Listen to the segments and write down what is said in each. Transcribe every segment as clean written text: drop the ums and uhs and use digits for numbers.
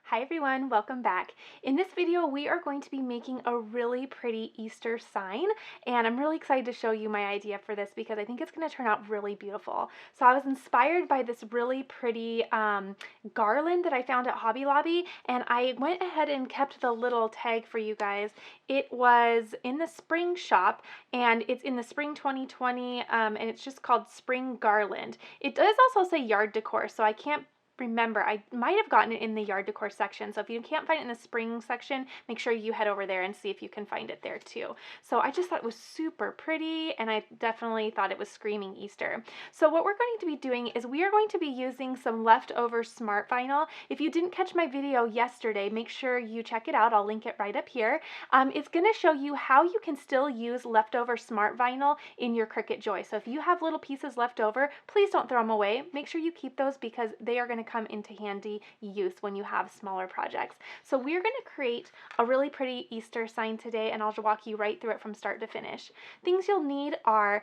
Hi everyone, welcome back. In this video, we are going to be making a really pretty Easter sign, and I'm really excited to show you my idea for this because I think it's going to turn out really beautiful. So I was inspired by this really pretty garland that I found at Hobby Lobby, and I went ahead and kept the little tag for you guys. It was in the spring shop, and it's in the spring 2020, and it's just called Spring Garland. It does also say yard decor, so I can't remember, I might have gotten it in the yard decor section, so if you can't find it in the spring section, make sure you head over there and see if you can find it there too. So I just thought it was super pretty, and I definitely thought it was screaming Easter. So what we're going to be doing is we are going to be using some leftover smart vinyl. If you didn't catch my video yesterday, make sure you check it out. I'll link it right up here. It's going to show you how you can still use leftover smart vinyl in your Cricut Joy. So if you have little pieces left over, please don't throw them away. Make sure you keep those because they are going to come into handy use when you have smaller projects. So we're going to create a really pretty Easter sign today, and I'll walk you right through it from start to finish. Things you'll need are,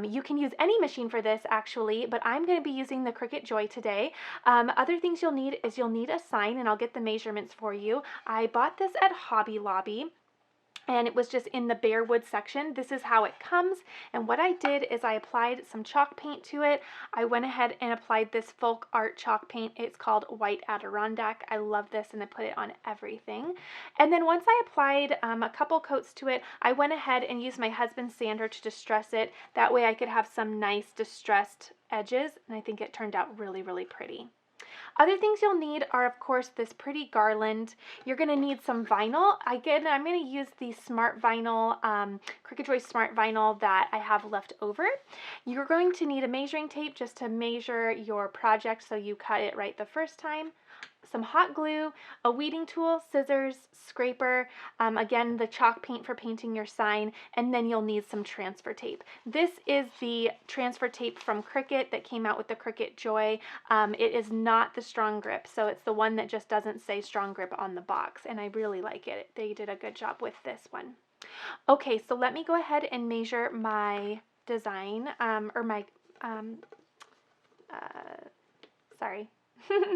you can use any machine for this actually, but I'm going to be using the Cricut Joy today. Other things you'll need is you'll need a sign, and I'll get the measurements for you. I bought this at Hobby Lobby, and it was just in the bare wood section. This is how it comes, and what I did is I applied some chalk paint to it. I went ahead and applied this folk art chalk paint. It's called White Adirondack. I love this, and I put it on everything. And then once I applied a couple coats to it, I went ahead and used my husband's sander to distress it. That way I could have some nice distressed edges, and I think it turned out really, really pretty. Other things you'll need are, of course, this pretty garland. You're going to need some vinyl. Again, I'm going to use the smart vinyl, Cricut Joy smart vinyl that I have left over. You're going to need a measuring tape just to measure your project so you cut it right the first time. Some hot glue, a weeding tool, scissors, scraper, again the chalk paint for painting your sign, and then you'll need some transfer tape. This is the transfer tape from Cricut that came out with the Cricut Joy. It is not the strong grip, so it's the one that just doesn't say strong grip on the box, and I really like it. They did a good job with this one. Okay, so let me go ahead and measure my design, sorry.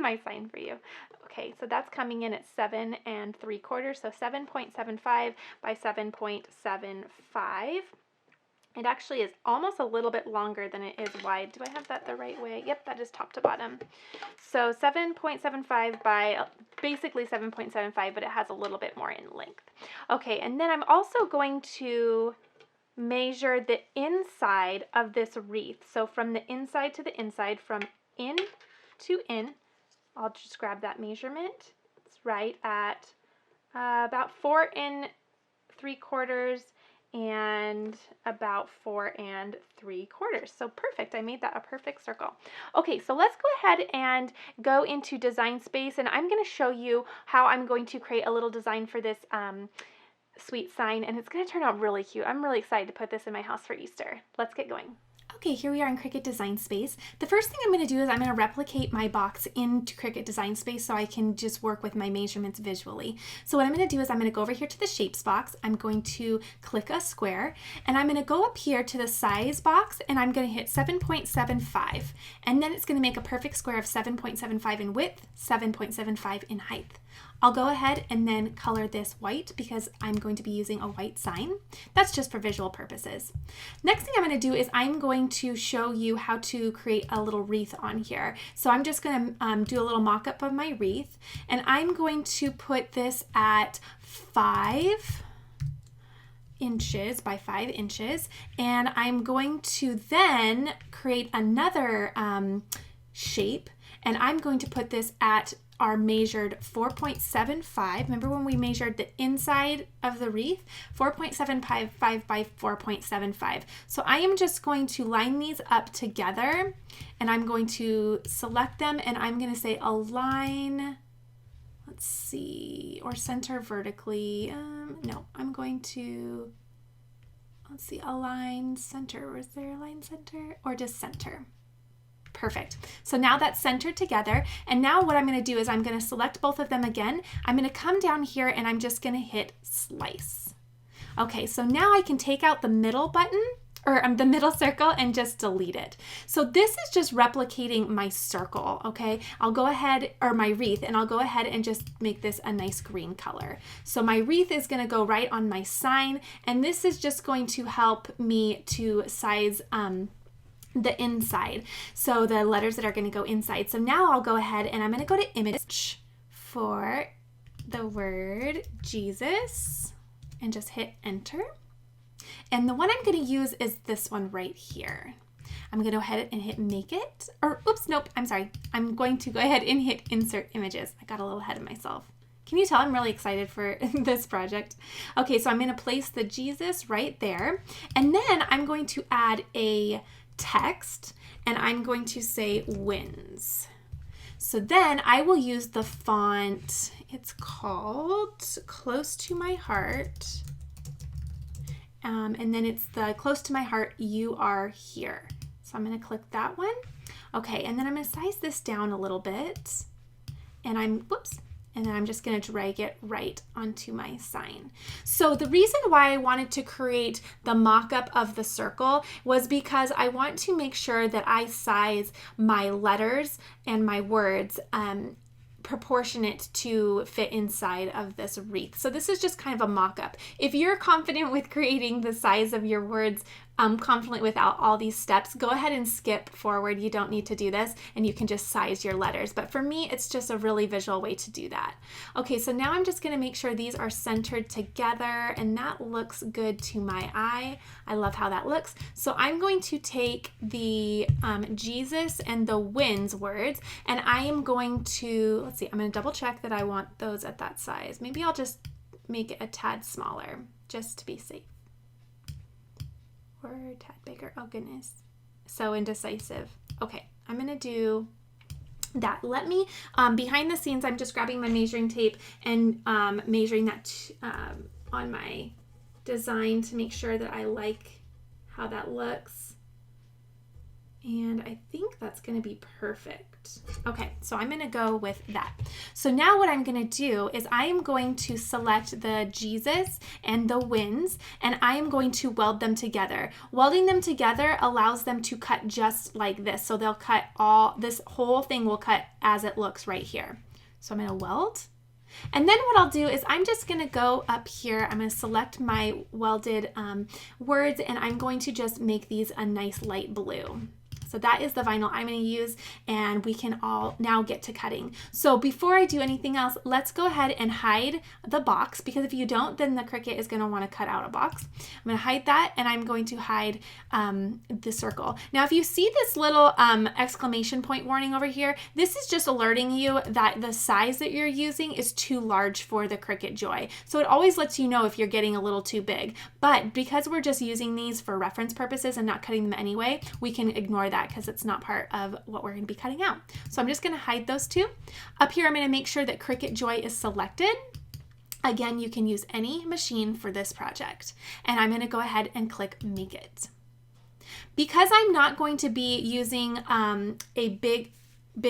my sign for you. Okay, so that's coming in at 7 3/4, so 7.75 by 7.75. It actually is almost a little bit longer than it is wide. Do I have that the right way? Yep, that is top to bottom. So 7.75 by basically 7.75, but it has a little bit more in length. Okay, and then I'm also going to measure the inside of this wreath. So from the inside to the inside, from in to in, I'll just grab that measurement. It's right at about 4 3/4 and about 4 3/4. So perfect, I made that a perfect circle. Okay, so let's go ahead and go into Design Space, and I'm going to show you how I'm going to create a little design for this sweet sign, and it's going to turn out really cute. I'm really excited to put this in my house for Easter. Let's get going. Okay, here we are in Cricut Design Space. The first thing I'm going to do is I'm going to replicate my box into Cricut Design Space so I can just work with my measurements visually. So what I'm going to do is I'm going to go over here to the Shapes box. I'm going to click a square, and I'm going to go up here to the Size box, and I'm going to hit 7.75. And then it's going to make a perfect square of 7.75 in width, 7.75 in height. I'll go ahead and then color this white because I'm going to be using a white sign. That's just for visual purposes. Next thing I'm going to do is I'm going to show you how to create a little wreath on here. So I'm just going to do a little mock-up of my wreath, and I'm going to put this at 5 inches by 5 inches, and I'm going to then create another shape, and I'm going to put this at our measured 4.75. Remember when we measured the inside of the wreath? 4.75 by 4.75. So I am just going to line these up together, and I'm going to select them, and I'm going to say align, let's see, or center vertically. No, I'm going to, let's see, align center. Was there align center? Or just center? Perfect. So now that's centered together, and now what I'm going to do is I'm going to select both of them again. I'm going to come down here, and I'm just going to hit slice. Okay, so now I can take out the middle button, or the middle circle and just delete it. So this is just replicating my circle, okay? I'll go ahead, or my wreath, and I'll go ahead and just make this a nice green color. So my wreath is gonna go right on my sign, and this is just going to help me to size the inside. So the letters that are gonna go inside. So now I'll go ahead and I'm gonna go to image for the word Jesus and just hit enter. And the one I'm going to use is this one right here. I'm going to go ahead and hit make it, or oops, nope, I'm sorry. I'm going to go ahead and hit insert images. I got a little ahead of myself. Can you tell I'm really excited for this project? Okay, so I'm going to place the Jesus right there. And then I'm going to add a text and I'm going to say wins. So then I will use the font, it's called Close to My Heart. And then it's the Close to My Heart, You Are Here. So I'm going to click that one. Okay, and then I'm going to size this down a little bit. And then I'm just going to drag it right onto my sign. So the reason why I wanted to create the mock-up of the circle was because I want to make sure that I size my letters and my words proportionate to fit inside of this wreath. So this is just kind of a mock-up. If you're confident with creating the size of your words, confident without all these steps, go ahead and skip forward. You don't need to do this and you can just size your letters. But for me, it's just a really visual way to do that. Okay, so now I'm just gonna make sure these are centered together and that looks good to my eye. I love how that looks. So I'm going to take the Jesus and the wins words and I am going to, let's see, I'm gonna double check that I want those at that size. Maybe I'll just make it a tad smaller just to be safe. Or a tad bigger. Oh goodness, so indecisive. Okay, I'm gonna do that. Let me behind the scenes, I'm just grabbing my measuring tape and measuring that on my design to make sure that I like how that looks, and I think that's gonna be perfect. Okay, so I'm gonna go with that. So now what I'm gonna do is I am going to select the Jesus and the wins and I am going to weld them together. Welding them together allows them to cut just like this. So they'll cut this whole thing will cut as it looks right here. So I'm gonna weld. And then what I'll do is I'm just going to go up here. I'm going to select my welded words and I'm going to just make these a nice light blue. So that is the vinyl I'm going to use and we can all now get to cutting. So before I do anything else, let's go ahead and hide the box because if you don't, then the Cricut is going to want to cut out a box. I'm going to hide that and I'm going to hide the circle. Now, if you see this little exclamation point warning over here, this is just alerting you that the size that you're using is too large for the Cricut Joy. So it always lets you know if you're getting a little too big. But because we're just using these for reference purposes and not cutting them anyway, we can ignore that because it's not part of what we're going to be cutting out. So I'm just going to hide those two. Up here, I'm going to make sure that Cricut Joy is selected. Again, you can use any machine for this project. And I'm going to go ahead and click Make It. Because I'm not going to be using a big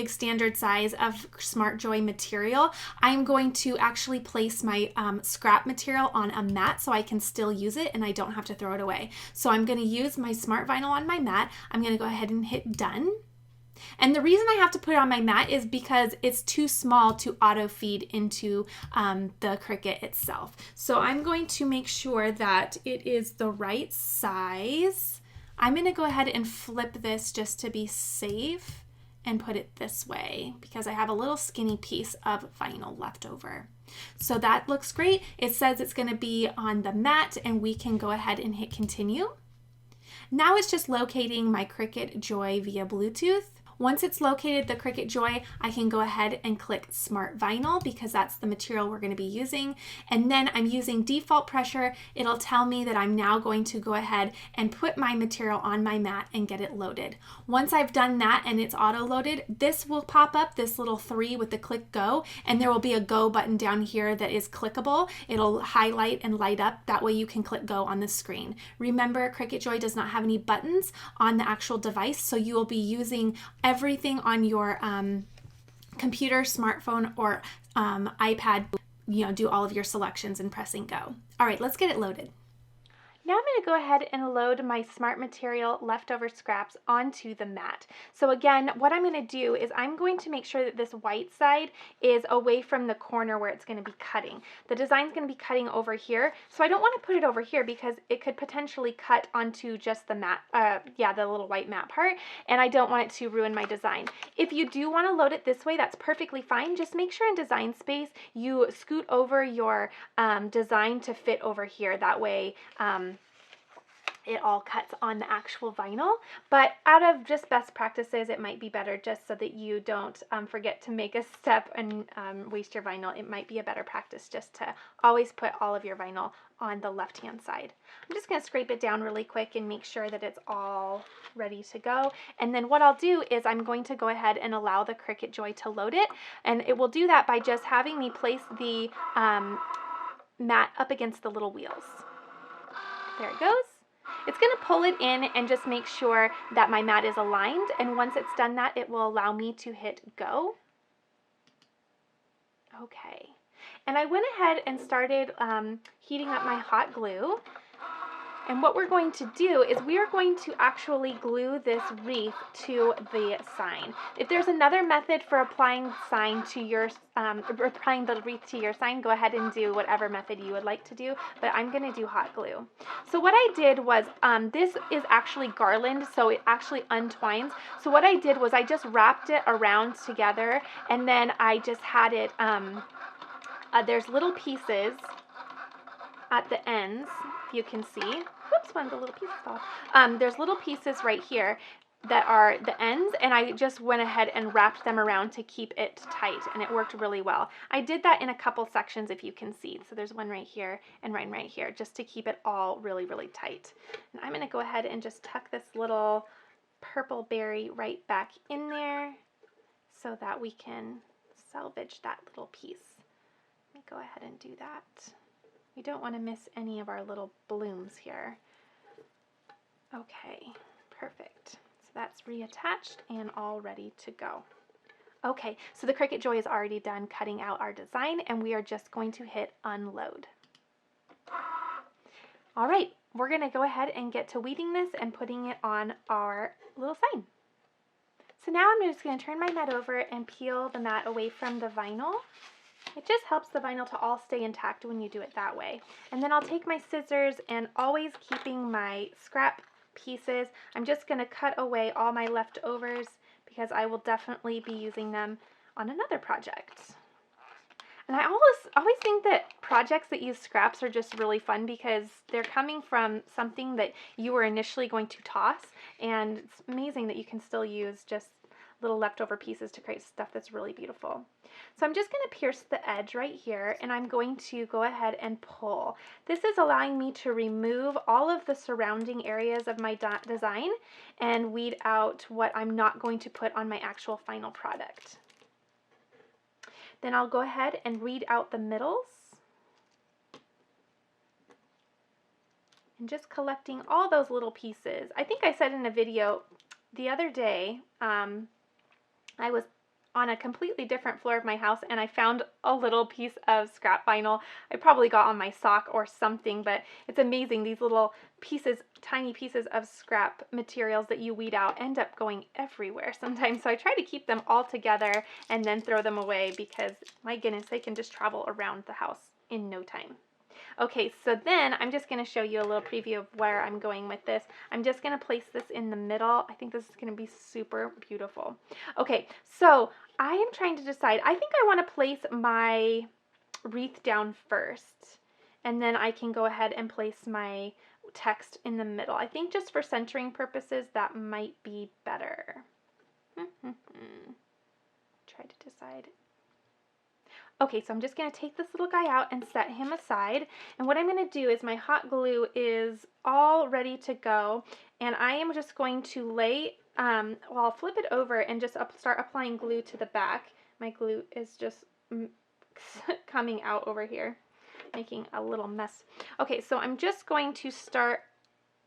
standard size of Smart Joy material, I'm going to actually place my scrap material on a mat so I can still use it and I don't have to throw it away. So I'm going to use my Smart Vinyl on my mat. I'm going to go ahead and hit done. And the reason I have to put it on my mat is because it's too small to auto feed into the Cricut itself. So I'm going to make sure that it is the right size. I'm going to go ahead and flip this just to be safe and put it this way because I have a little skinny piece of vinyl left over. So that looks great. It says it's going to be on the mat and we can go ahead and hit continue. Now it's just locating my Cricut Joy via Bluetooth. Once it's located the Cricut Joy, I can go ahead and click Smart Vinyl because that's the material we're going to be using. And then I'm using default pressure. It'll tell me that I'm now going to go ahead and put my material on my mat and get it loaded. Once I've done that and it's auto loaded, this will pop up, this little 3 with the click go, and there will be a go button down here that is clickable. It'll highlight and light up. That way you can click go on the screen. Remember, Cricut Joy does not have any buttons on the actual device, so you will be using everything on your computer, smartphone, or iPad, do all of your selections and pressing go. All right, let's get it loaded. Now I'm going to go ahead and load my Smart Material leftover scraps onto the mat. So again, what I'm going to do is I'm going to make sure that this white side is away from the corner where it's going to be cutting. The design's going to be cutting over here, so I don't want to put it over here because it could potentially cut onto just the mat, the little white mat part, and I don't want it to ruin my design. If you do want to load it this way, that's perfectly fine. Just make sure in design space you scoot over your design to fit over here. That way, it all cuts on the actual vinyl, but out of just best practices, it might be better just so that you don't forget to make a step and waste your vinyl. It might be a better practice just to always put all of your vinyl on the left-hand side. I'm just going to scrape it down really quick and make sure that it's all ready to go. And then what I'll do is I'm going to go ahead and allow the Cricut Joy to load it, and it will do that by just having me place the mat up against the little wheels. There it goes. It's going to pull it in and just make sure that my mat is aligned, and once it's done that, it will allow me to hit go. Okay, and I went ahead and started heating up my hot glue. And what we're going to do is we are going to actually glue this wreath to the sign. If there's another method for applying sign to your, applying the wreath to your sign, go ahead and do whatever method you would like to do, but I'm going to do hot glue. So what I did was, this is actually Garland, so it actually untwines. So what I did was I just wrapped it around together, and then I just had it, there's little pieces at the ends, if you can see. Whoops, one of the little pieces off. There's little pieces right here that are the ends, and I just went ahead and wrapped them around to keep it tight, and it worked really well. I did that in a couple sections, if you can see. So there's one right here and one right here, just to keep it all really, really tight. And I'm going to go ahead and just tuck this little purple berry right back in there so that we can salvage that little piece. Let me go ahead and do that. We don't want to miss any of our little blooms here. Okay, perfect. So that's reattached and all ready to go. Okay, so the Cricut Joy is already done cutting out our design, and we are just going to hit unload. All right, we're going to go ahead and get to weeding this and putting it on our little sign. So now I'm just going to turn my mat over and peel the mat away from the vinyl. It just helps the vinyl to all stay intact when you do it that way. And then I'll take my scissors, and always keeping my scrap pieces, I'm just going to cut away all my leftovers because I will definitely be using them on another project. And I always think that projects that use scraps are just really fun because they're coming from something that you were initially going to toss, and it's amazing that you can still use just little leftover pieces to create stuff that's really beautiful. So I'm just going to pierce the edge right here, and I'm going to go ahead and pull. This is allowing me to remove all of the surrounding areas of my design and weed out what I'm not going to put on my actual final product. Then I'll go ahead and weed out the middles. And just collecting all those little pieces. I think I said in a video the other day, I was on a completely different floor of my house, and I found a little piece of scrap vinyl. I probably got on my sock or something, but it's amazing. These little pieces, tiny pieces of scrap materials that you weed out end up going everywhere sometimes. So I try to keep them all together and then throw them away because, my goodness, they can just travel around the house in no time. Okay, so then I'm just going to show you a little preview of where I'm going with this. I'm just going to place this in the middle. I think this is going to be super beautiful. Okay, so I am trying to decide. I think I want to place my wreath down first, and then I can go ahead and place my text in the middle. I think just for centering purposes, that might be better. Try to decide. Okay, so I'm just going to take this little guy out and set him aside. And what I'm going to do is my hot glue is all ready to go. And I am just going to lay, well, I'll flip it over and just start applying glue to the back. My glue is just coming out over here, making a little mess. Okay, so I'm just going to start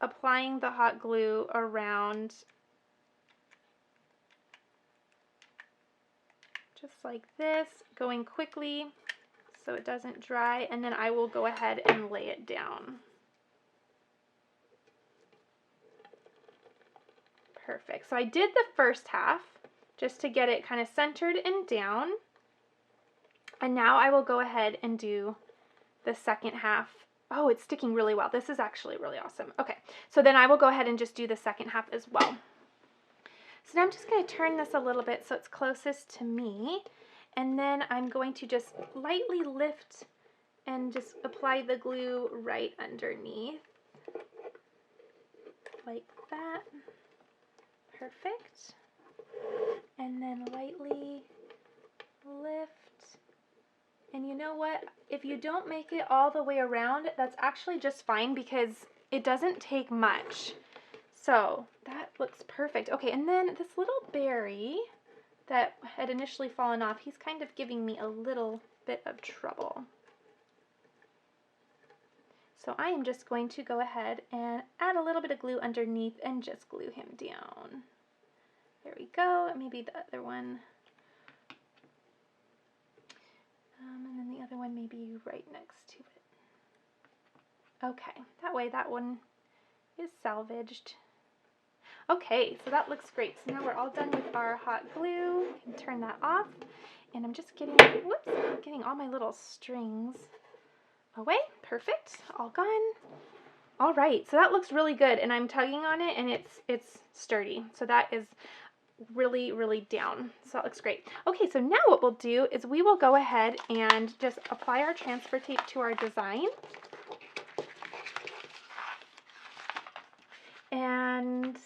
applying the hot glue around just like this, going quickly so it doesn't dry, and then I will go ahead and lay it down. Perfect. So I did the first half just to get it kind of centered and down. And now I will go ahead and do the second half. Oh, it's sticking really well. This is actually really awesome. Okay, so then I will go ahead and just do the second half as well. So now I'm just going to turn this a little bit so it's closest to me. And then I'm going to just lightly lift and just apply the glue right underneath. Like that. Perfect. And then lightly lift. And you know what? If you don't make it all the way around, that's actually just fine because it doesn't take much. So that looks perfect. Okay, and then this little berry that had initially fallen off, he's kind of giving me a little bit of trouble. So I am just going to go ahead and add a little bit of glue underneath and just glue him down. There we go. Maybe the other one. And then the other one maybe right next to it. Okay, that way that one is salvaged. Okay, so that looks great. So now we're all done with our hot glue. I can turn that off. And I'm just getting, whoops, getting all my little strings away. Perfect, all gone. All right, so that looks really good. And I'm tugging on it and it's sturdy. So that is really, really down. So that looks great. Okay, so now what we'll do is we will go ahead and just apply our transfer tape to our design. And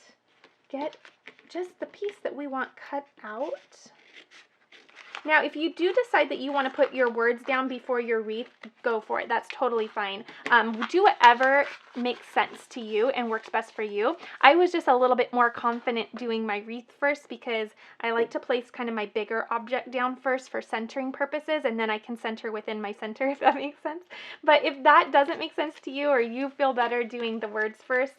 get just the piece that we want cut out. Now, if you do decide that you want to put your words down before your wreath, go for it. That's totally fine. Do whatever makes sense to you and works best for you. I was just a little bit more confident doing my wreath first because I like to place kind of my bigger object down first for centering purposes, and then I can center within my center, if that makes sense. But if that doesn't make sense to you or you feel better doing the words first,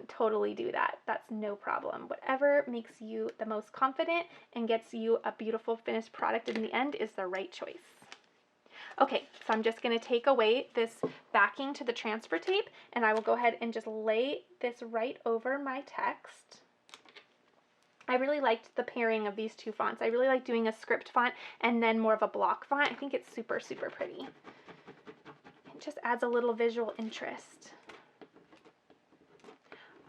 totally do that. That's no problem. Whatever makes you the most confident and gets you a beautiful finished product in the end is the right choice. Okay, so I'm just going to take away this backing to the transfer tape, and I will go ahead and just lay this right over my text. I really liked the pairing of these two fonts. I really like doing a script font and then more of a block font. I think it's super, super pretty. It just adds a little visual interest.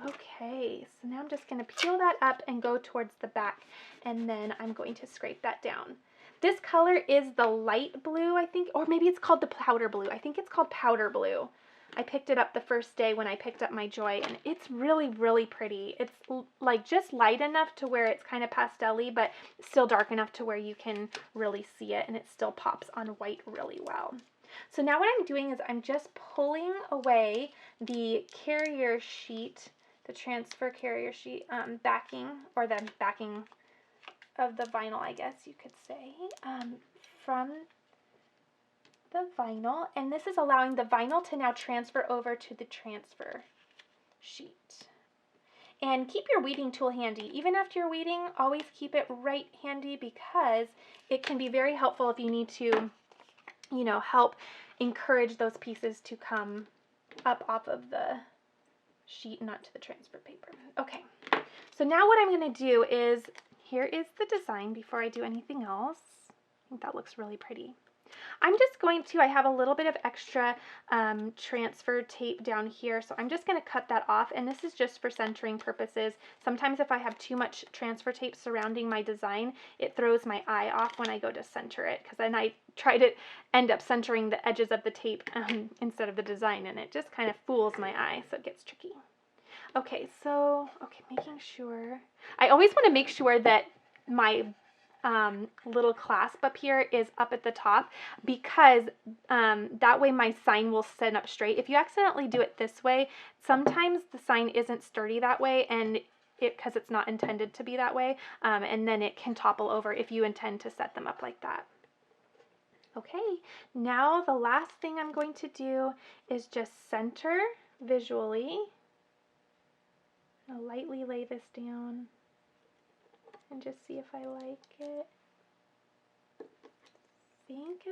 Okay, so now I'm just going to peel that up and go towards the back, and then I'm going to scrape that down. This color is the light blue, I think, or maybe it's called the powder blue. I think it's called powder blue. I picked it up the first day when I picked up my Joy, and it's really, really pretty. It's like just light enough to where it's kind of pastel-y, but still dark enough to where you can really see it, and it still pops on white really well. So now what I'm doing is I'm just pulling away the carrier sheet, the transfer carrier sheet backing, or the backing of the vinyl, I guess you could say, from the vinyl, and this is allowing the vinyl to now transfer over to the transfer sheet. And keep your weeding tool handy. Even after you're weeding, always keep it right handy because it can be very helpful if you need to, you know, help encourage those pieces to come up off of the sheet and onto the transfer paper. Okay, so now what I'm going to do is, here is the design before I do anything else. I think that looks really pretty. I'm just going to, I have a little bit of extra transfer tape down here, so I'm just going to cut that off, and this is just for centering purposes. Sometimes if I have too much transfer tape surrounding my design, it throws my eye off when I go to center it, because then I try to end up centering the edges of the tape instead of the design, and it just kind of fools my eye, so it gets tricky. Okay, so, making sure, I always want to make sure that my little clasp up here is up at the top, because that way my sign will sit up straight. If you accidentally do it this way, sometimes the sign isn't sturdy that way, and because it's not intended to be that way, and then it can topple over if you intend to set them up like that. Okay, now the last thing I'm going to do is just center visually. I'll lightly lay this down and just see if I like it. I think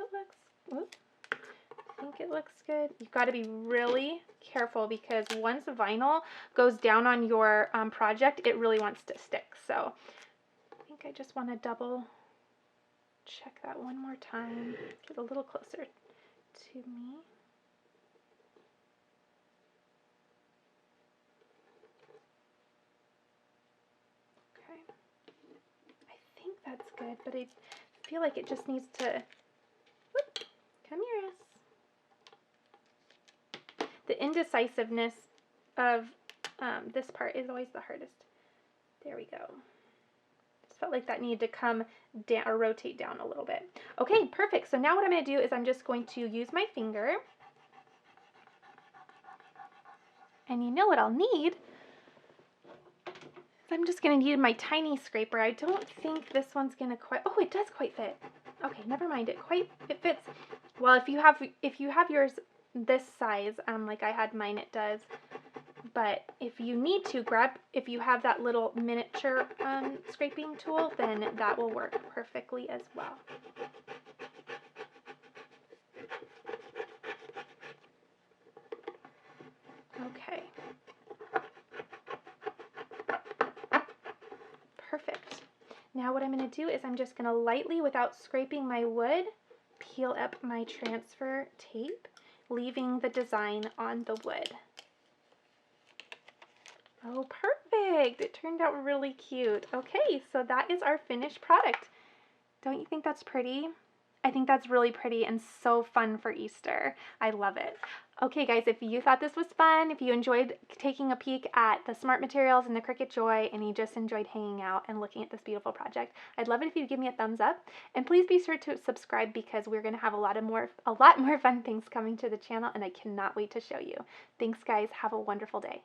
it looks good. You've got to be really careful because once vinyl goes down on your project, it really wants to stick. So I think I just want to double check that one more time. Get a little closer to me. Okay. I think that's good, but I feel like it just needs to, whoop, come here. The indecisiveness of this part is always the hardest. There we go. Just felt like that needed to come down or rotate down a little bit. Okay, perfect. So now what I'm going to do is I'm just going to use my finger. And you know what I'll need? I'm just going to need my tiny scraper. I don't think this one's going to quite, oh, it does quite fit. Okay, never mind. It fits. Well, if you have yours this size, like I had mine, it does. But if you need to if you have that little miniature scraping tool, then that will work perfectly as well. Okay. Perfect. Now what I'm going to do is I'm just going to lightly, without scraping my wood, peel up my transfer tape, leaving the design on the wood. Oh, perfect. It turned out really cute. Okay, so that is our finished product. Don't you think that's pretty? I think that's really pretty and so fun for Easter. I love it. Okay guys, if you thought this was fun, if you enjoyed taking a peek at the Smart Materials and the Cricut Joy, and you just enjoyed hanging out and looking at this beautiful project, I'd love it if you'd give me a thumbs up. And please be sure to subscribe because we're going to have a lot more fun things coming to the channel, and I cannot wait to show you. Thanks guys. Have a wonderful day.